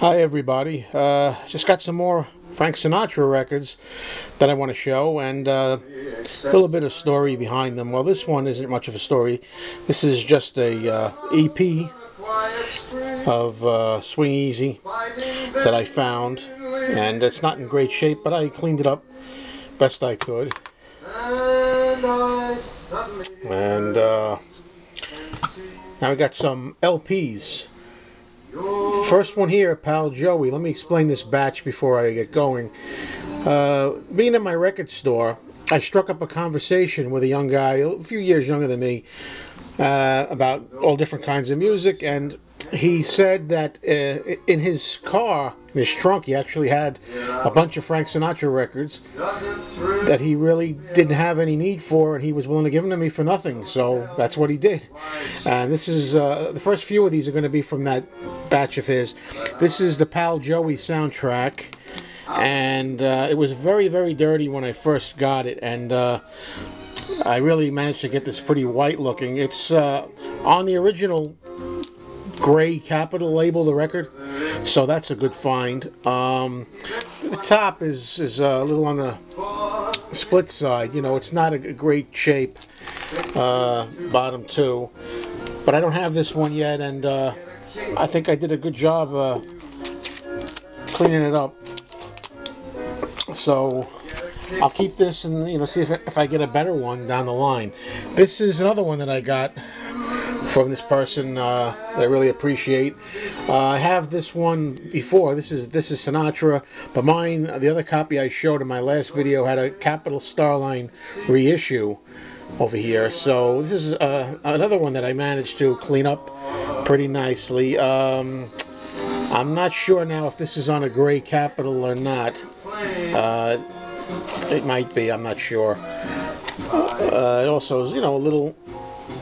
Hi everybody, just got some more Frank Sinatra records that I want to show, and a little bit of story behind them. Well, this one isn't much of a story. This is just a EP of Swing Easy that I found, and it's not in great shape, but I cleaned it up best I could. And now we got some LPs. First one here, Pal Joey. Let me explain this batch before I get going. Being in my record store, I struck up a conversation with a young guy, a few years younger than me, about all different kinds of music, and he said that in his car, in his trunk, he actually had a bunch of Frank Sinatra records that he really didn't have any need for, and he was willing to give them to me for nothing, so that's what he did. And this is, the first few of these are going to be from that batch of his. This is the Pal Joey soundtrack, and it was very, very dirty when I first got it, and I really managed to get this pretty white looking. It's on the original gray Capitol label, the record, so that's a good find. The top is a little on the split side, you know, it's not a great shape, bottom too, but I don't have this one yet, and I think I did a good job cleaning it up, so I'll keep this and, you know, see if I get a better one down the line. This is another one that I got from this person that I really appreciate. I have this one before. This is Sinatra, but mine, the other copy I showed in my last video, had a Capitol Starline reissue over here. So this is another one that I managed to clean up pretty nicely. I'm not sure now if this is on a gray Capitol or not. It might be, I'm not sure. It also is, you know, a little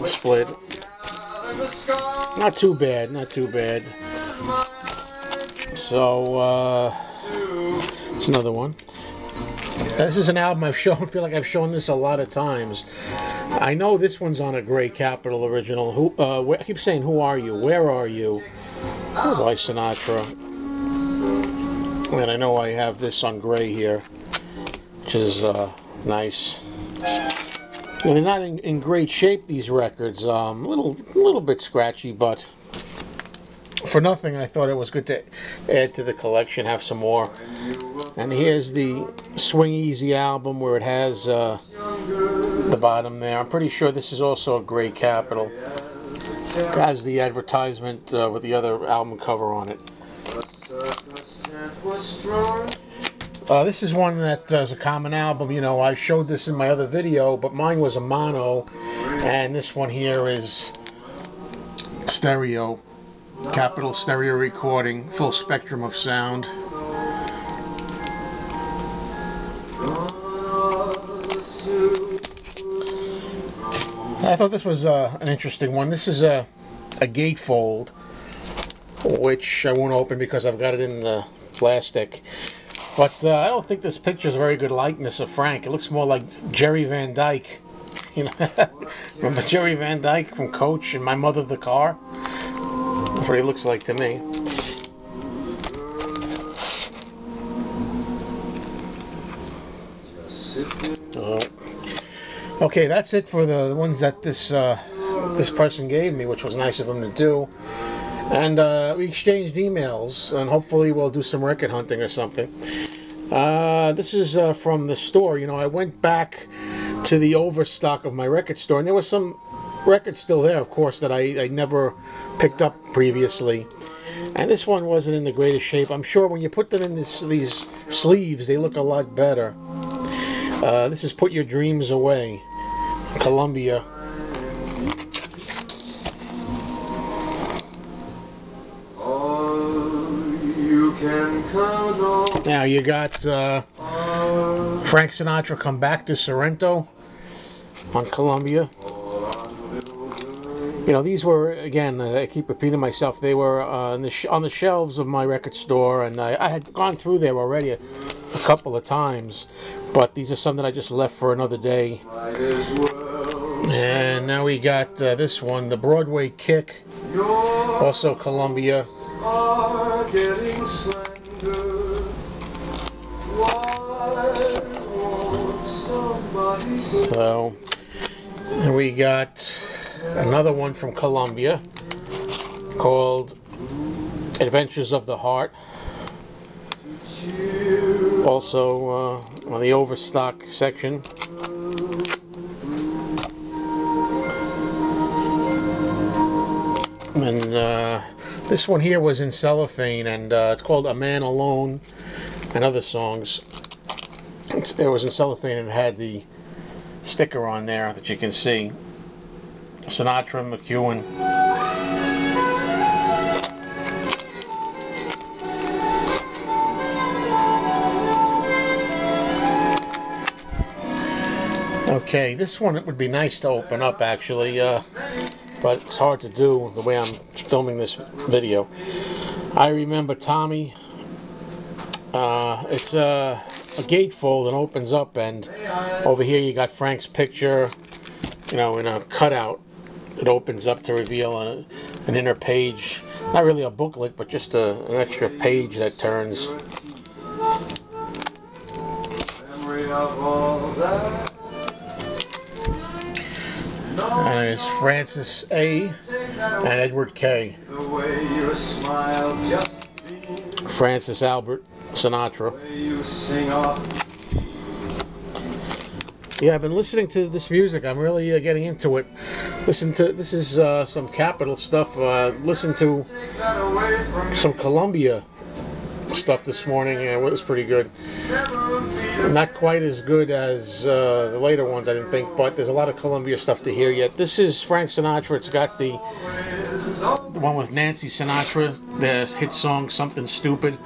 split. Not too bad, not too bad. So, it's another one. This is an album I've shown, I feel like I've shown this a lot of times. I know this one's on a gray Capitol original. I keep saying, who are you? Where are you? By Sinatra. And I know I have this on gray here, which is nice. Well, they're not in great shape, these records. A little bit scratchy, but for nothing, I thought it was good to add to the collection, have some more. And here's the Swing Easy album, where it has the bottom there. I'm pretty sure this is also a gray Capitol. It has the advertisement with the other album cover on it. This is one that is a common album. You know, I showed this in my other video, but mine was a mono, and this one here is stereo. Capitol stereo recording, full spectrum of sound. I thought this was an interesting one. This is a gatefold, which I won't open because I've got it in the plastic. But I don't think this picture is a very good likeness of Frank. It looks more like Jerry Van Dyke. You know, remember Jerry Van Dyke from Coach and My Mother the Car? That's what he looks like to me. Okay, that's it for the ones that this person gave me, which was nice of him to do. And we exchanged emails, and hopefully we'll do some record hunting or something. This is from the store. You know, I went back to the overstock of my record store, and there was some records still there, of course, that I never picked up previously. And this one wasn't in the greatest shape. I'm sure when you put them in these sleeves, they look a lot better. This is Put Your Dreams Away, Columbia. Now you got Frank Sinatra, Come Back to Sorrento on Columbia. You know, these were, again, I keep repeating myself, they were on the shelves of my record store, and I had gone through there already a couple of times, but these are some that I just left for another day. And now we got this one, The Broadway Kick, also Columbia. are getting slender. Why won't somebody So, and we got another one from Colombia called Adventures of the Heart. Also on the overstock section. And this one here was in cellophane, and it's called A Man Alone and Other Songs. It was in cellophane and it had the sticker on there that you can see. Sinatra, McEwen. Okay, this one it would be nice to open up actually, but it's hard to do the way I'm filming this video. I remember Tommy. It's a gatefold and opens up, and over here you got Frank's picture, you know, in a cutout. It opens up to reveal an inner page. Not really a booklet, but just an extra page that turns. And it's Francis A. and Edward K. Francis Albert Sinatra. Yeah, I've been listening to this music. I'm really getting into it. This is some Capitol stuff. Listen to some Columbia stuff this morning, and it was pretty good. Not quite as good as the later ones, I didn't think, but there's a lot of Columbia stuff to hear yet. This is Frank Sinatra. It's got the one with Nancy Sinatra, the hit song Something Stupid.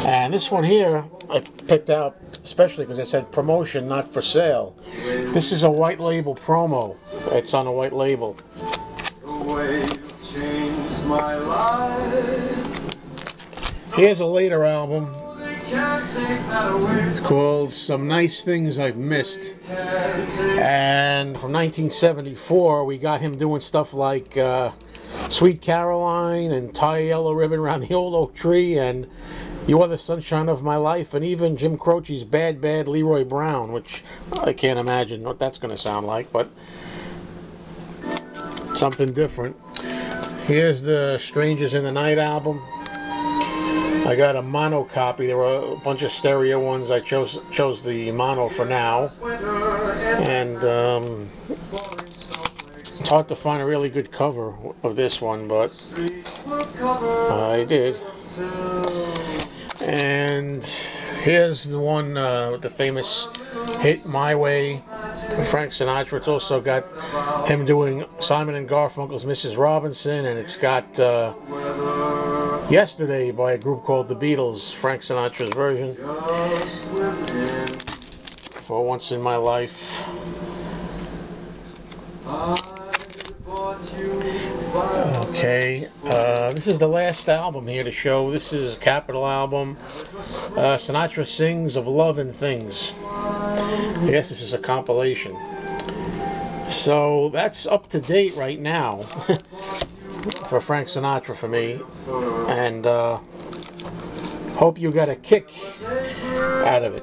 And this one here I picked out especially because it said promotion, not for sale. This is a white label promo. It's on a white label. Here's a later album. It's called Some Nice Things I've Missed. And from 1974, we got him doing stuff like Sweet Caroline and Tie a Yellow Ribbon Around the Old Oak Tree and You Are the Sunshine of My Life, and even Jim Croce's Bad Bad Leroy Brown, which I can't imagine what that's going to sound like, but something different. Here's the Strangers in the Night album. I got a mono copy. There were a bunch of stereo ones. I chose the mono for now. And it's hard to find a really good cover of this one, but I did. And here's the one with the famous hit My Way, Frank Sinatra. It's also got him doing Simon and Garfunkel's Mrs. Robinson, and it's got Yesterday by a group called The Beatles, Frank Sinatra's version. For Once in My Life. Okay, this is the last album here to show. This is a Capitol album. Sinatra Sings of Love and Things. I guess this is a compilation. So that's up to date right now for Frank Sinatra for me. And hope you got a kick out of it.